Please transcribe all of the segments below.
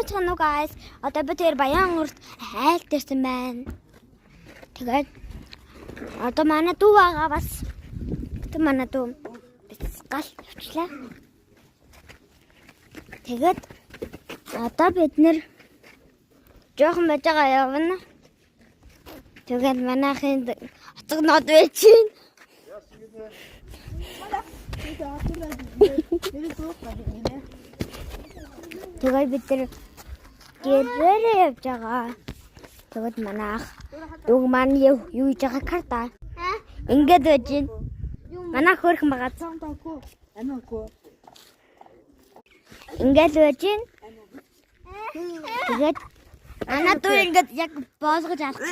Сайн уу guys. Одоо бид тэр Баян урт айлтэрсэн байна. Тэгээд одоо манай дүү байгаа бас. Гэтэ манай дүү гал явчлаа. Тэгээд одоо бид нэр жоохон байж байгаа явна. Тэгээд манайхын оцог нод байж чинь. Тэгээд бид тэр гэрээрээ явж байгаа. Тэгээд манайх дүүг маань юу хийж байгаа карта. Ингээд байж чинь. Манайх хөрхөн байгаа. Ингээд байж чинь. Тэгээд ана дүү ингээд яг боосгож алцсан.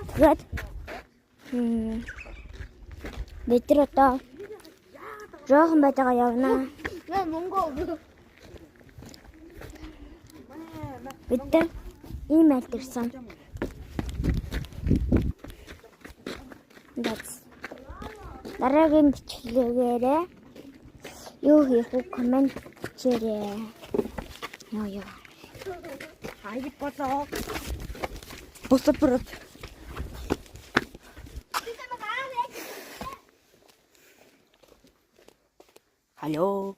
Тэгээд бид тэр одоо жоохон байж байгаа явна. Бид тэр имэйл дэрсэн. Дараагийн бичлэгээрээ юу хийх вэ? Комент хийрээ. Яа. Хайд болоо. Босопрот. Алло.